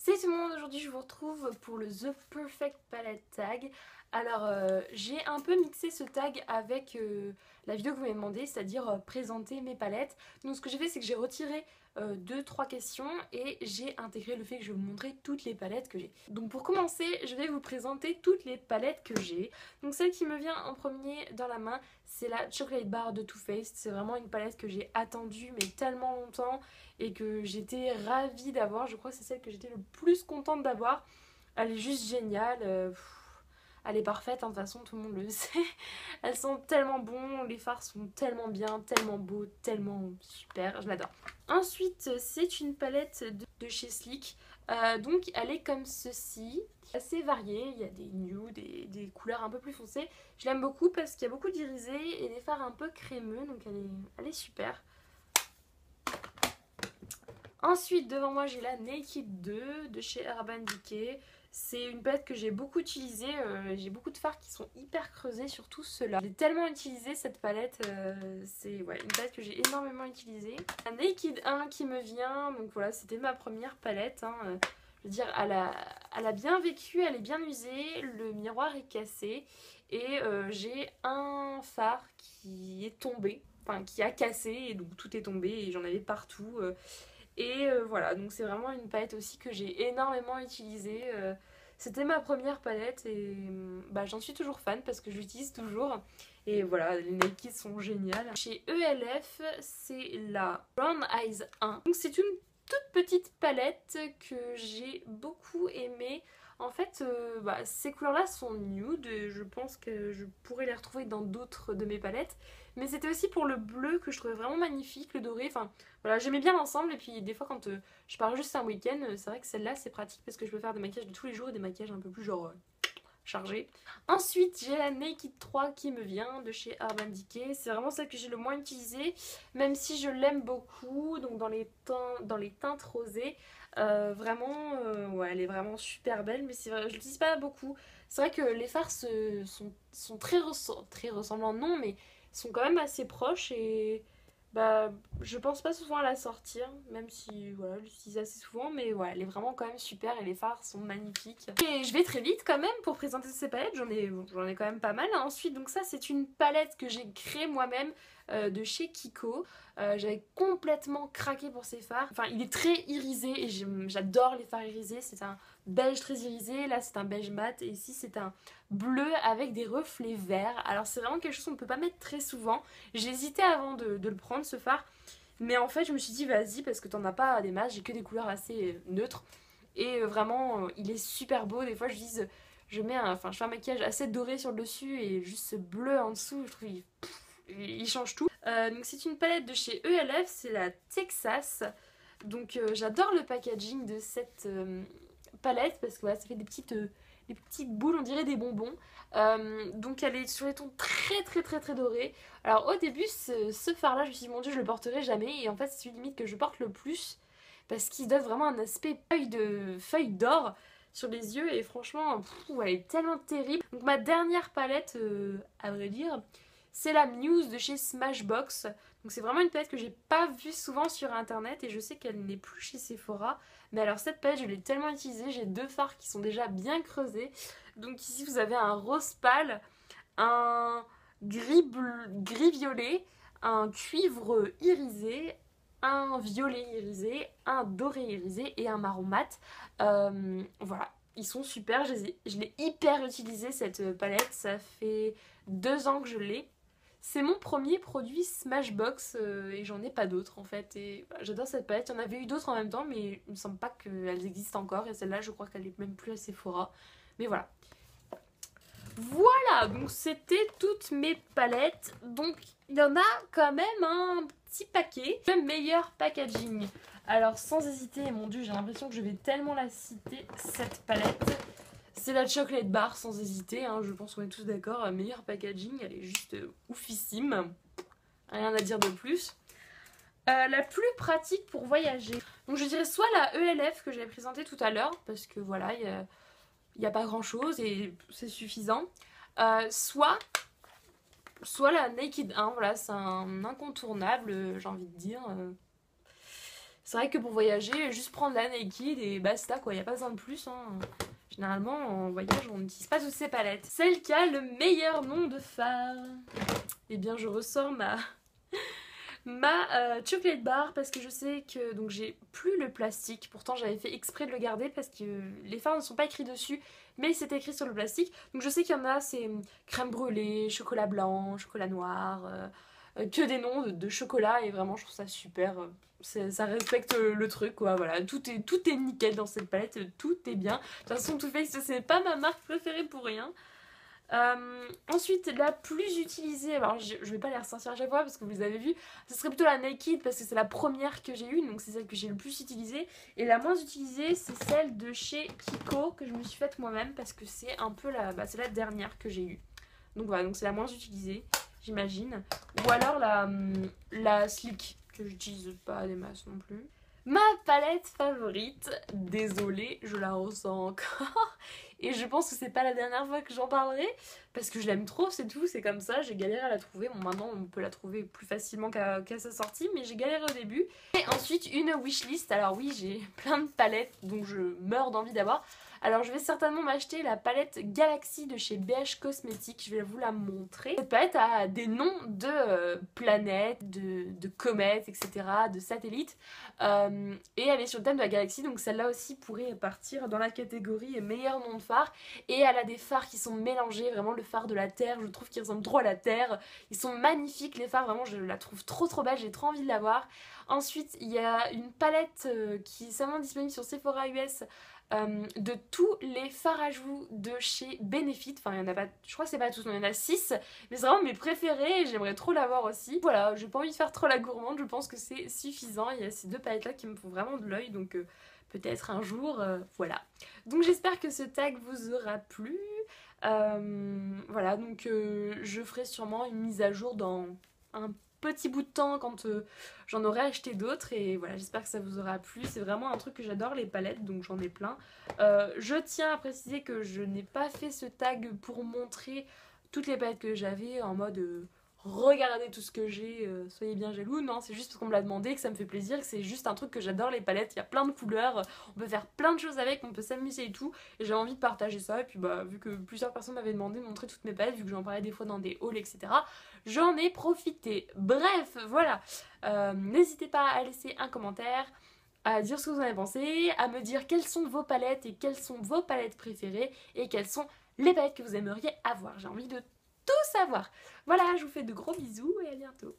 Salut tout le monde, aujourd'hui je vous retrouve pour le The Perfect Palette Tag. Alors j'ai un peu mixé ce tag avec la vidéo que vous m'avez demandé, c'est-à-dire présenter mes palettes. Donc ce que j'ai fait c'est que j'ai retiré 2-3 questions et j'ai intégré le fait que je vais vous montrer toutes les palettes que j'ai. Donc pour commencer, je vais vous présenter toutes les palettes que j'ai. Donc celle qui me vient en premier dans la main, c'est la Chocolate Bar de Too Faced. C'est vraiment une palette que j'ai attendue mais tellement longtemps et que j'étais ravie d'avoir. Je crois que c'est celle que j'étais le plus contente d'avoir. Elle est juste géniale. Elle est parfaite, hein, de toute façon, tout le monde le sait. Elles sont tellement bons, les fards sont tellement bien, tellement beaux, tellement super, je l'adore. Ensuite, c'est une palette de chez Sleek. Donc, elle est comme ceci, assez variée. Il y a des nudes, des couleurs un peu plus foncées. Je l'aime beaucoup parce qu'il y a beaucoup d'irisés et des fards un peu crémeux, donc elle est super. Ensuite, devant moi, j'ai la Naked 2 de chez Urban Decay. C'est une palette que j'ai beaucoup utilisée. J'ai beaucoup de fards qui sont hyper creusés, surtout ceux-là. J'ai tellement utilisé cette palette. C'est une palette que j'ai énormément utilisée. La Naked 1 qui me vient. Donc voilà, c'était ma première palette. Je veux dire, elle a bien vécu, elle est bien usée. Le miroir est cassé. Et j'ai un fard qui est tombé. Enfin, qui a cassé. Et donc tout est tombé et j'en avais partout. Voilà, donc c'est vraiment une palette aussi que j'ai énormément utilisée. C'était ma première palette et j'en suis toujours fan parce que je l'utilise toujours. Et voilà, les Nike sont géniales. Chez ELF, c'est la Brown Eyes 1. Donc c'est une toute petite palette que j'ai beaucoup aimée. En fait, ces couleurs-là sont nude. Je pense que je pourrais les retrouver dans d'autres de mes palettes. Mais c'était aussi pour le bleu que je trouvais vraiment magnifique, le doré. Enfin, voilà, j'aimais bien l'ensemble. Et puis, des fois, quand je pars juste un week-end, c'est vrai que celle-là, c'est pratique parce que je peux faire des maquillages de tous les jours et des maquillages un peu plus genre chargés. Ensuite, j'ai la Naked 3 qui me vient de chez Urban Decay. C'est vraiment celle que j'ai le moins utilisée, même si je l'aime beaucoup. Donc, dans les teintes rosées. Ouais, elle est vraiment super belle, mais c'est vrai, je l'utilise pas beaucoup. C'est vrai que les fards sont très ressemblants, non, mais sont quand même assez proches et je pense pas souvent à la sortir, même si voilà, je l'utilise assez souvent, mais ouais, elle est vraiment quand même super et les fards sont magnifiques. Et je vais très vite quand même pour présenter ces palettes, j'en ai quand même pas mal. Ensuite, donc ça c'est une palette que j'ai créée moi-même de chez Kiko. J'avais complètement craqué pour ces fards. Enfin, il est très irisé et j'adore les fards irisés. C'est un beige très irisé, là c'est un beige mat et ici c'est un bleu avec des reflets verts. Alors c'est vraiment quelque chose qu'on ne peut pas mettre très souvent. J'ai hésité avant de le prendre ce fard, mais en fait je me suis dit vas-y parce que t'en as pas des masses, j'ai que des couleurs assez neutres et vraiment il est super beau. Des fois je dis je fais un maquillage assez doré sur le dessus et juste ce bleu en dessous, je trouve il change tout. Donc c'est une palette de chez ELF, c'est la Texas. Donc j'adore le packaging de cette palette parce que voilà, ça fait des petites boules, on dirait des bonbons. Donc elle est sur les tons très très très très dorés. Alors au début ce fard là je me suis dit mon dieu je le porterai jamais et en fait c'est celui limite que je porte le plus parce qu'il donne vraiment un aspect feuille d'or sur les yeux et franchement elle est tellement terrible. Donc ma dernière palette à vrai dire c'est la Muse de chez Smashbox. Donc c'est vraiment une palette que j'ai pas vue souvent sur internet et je sais qu'elle n'est plus chez Sephora. Mais alors cette palette je l'ai tellement utilisée, j'ai deux fards qui sont déjà bien creusés. Donc ici vous avez un rose pâle, un gris violet, un cuivre irisé, un violet irisé, un doré irisé et un marron mat. Voilà, ils sont super, je l'ai hyper utilisé cette palette, ça fait 2 ans que je l'ai. C'est mon premier produit Smashbox et j'en ai pas d'autres en fait. Et j'adore cette palette. Il y en avait eu d'autres en même temps, mais il me semble pas qu'elles existent encore. Et celle-là, je crois qu'elle est même plus à Sephora. Mais voilà. Voilà, donc c'était toutes mes palettes. Donc il y en a quand même un petit paquet. Le meilleur packaging. Alors sans hésiter, mon dieu, j'ai l'impression que je vais tellement la citer, cette palette. C'est la Chocolate Bar sans hésiter, je pense qu'on est tous d'accord. Meilleur packaging, elle est juste oufissime. Rien à dire de plus. La plus pratique pour voyager. Donc je dirais soit la ELF que j'avais présentée tout à l'heure, parce que voilà, il n'y a pas grand chose et c'est suffisant. Soit la Naked 1, voilà, c'est un incontournable, j'ai envie de dire. C'est vrai que pour voyager, juste prendre la Naked et basta quoi, y a pas besoin de plus hein. Généralement en voyage on n'utilise pas toutes ces palettes. Celle qui a le meilleur nom de fard. Eh bien je ressors ma chocolate bar parce que je sais que donc j'ai plus le plastique. Pourtant j'avais fait exprès de le garder parce que les fards ne sont pas écrits dessus mais c'est écrit sur le plastique. Donc je sais qu'il y en a, c'est crème brûlée, chocolat blanc, chocolat noir, que des noms de chocolat et vraiment je trouve ça super. Ça respecte le truc quoi, voilà, tout est nickel dans cette palette, tout est bien. De toute façon Too Faced c'est pas ma marque préférée pour rien. Ensuite la plus utilisée, alors je vais pas les ressortir à chaque fois parce que vous les avez vu, ce serait plutôt la Naked parce que c'est la première que j'ai eue, donc c'est celle que j'ai le plus utilisée. Et la moins utilisée c'est celle de chez Kiko que je me suis faite moi-même parce que c'est un peu c'est la dernière que j'ai eue. Donc voilà, donc c'est la moins utilisée j'imagine. Ou alors la Slick que j'utilise pas des masses non plus. Ma palette favorite, désolée, je la ressens encore. Et je pense que c'est pas la dernière fois que j'en parlerai, parce que je l'aime trop, c'est tout, c'est comme ça, j'ai galéré à la trouver. Bon, maintenant on peut la trouver plus facilement qu'à sa sortie, mais j'ai galéré au début. Et ensuite, une wishlist. Alors oui, j'ai plein de palettes, donc je meurs d'envie d'avoir. Alors je vais certainement m'acheter la palette Galaxy de chez BH Cosmetics, je vais vous la montrer. Cette palette a des noms de planètes, de comètes, etc., de satellites. Et elle est sur le thème de la galaxie, donc celle-là aussi pourrait partir dans la catégorie meilleur nom de phare. Et elle a des phares qui sont mélangés, vraiment le phare de la Terre, je trouve qu'ils ressemblent trop à la Terre. Ils sont magnifiques les phares, vraiment je la trouve trop belle, j'ai trop envie de l'avoir. Ensuite il y a une palette qui est seulement disponible sur Sephora US, de tous les fards à joues de chez Benefit. Enfin, il y en a pas, je crois que c'est pas tous, non, il y en a 6. Mais c'est vraiment mes préférés et j'aimerais trop l'avoir aussi. Voilà, j'ai pas envie de faire trop la gourmande, je pense que c'est suffisant. Il y a ces deux palettes là qui me font vraiment de l'œil, donc peut-être un jour, voilà. Donc j'espère que ce tag vous aura plu. Voilà, donc je ferai sûrement une mise à jour dans un petit bout de temps quand j'en aurai acheté d'autres et voilà, j'espère que ça vous aura plu. C'est vraiment un truc que j'adore, les palettes, donc j'en ai plein. Je tiens à préciser que je n'ai pas fait ce tag pour montrer toutes les palettes que j'avais en mode regardez tout ce que j'ai, soyez bien jaloux. Non, c'est juste parce qu'on me l'a demandé, que ça me fait plaisir, que c'est juste un truc que j'adore, les palettes. Il y a plein de couleurs, on peut faire plein de choses avec, on peut s'amuser et tout. Et j'ai envie de partager ça. Et puis bah, vu que plusieurs personnes m'avaient demandé de montrer toutes mes palettes, vu que j'en parlais des fois dans des hauls, etc., j'en ai profité. Bref, voilà. N'hésitez pas à laisser un commentaire, à dire ce que vous en avez pensé, à me dire quelles sont vos palettes et quelles sont vos palettes préférées et quelles sont les palettes que vous aimeriez avoir. J'ai envie de tout savoir. Voilà, je vous fais de gros bisous et à bientôt.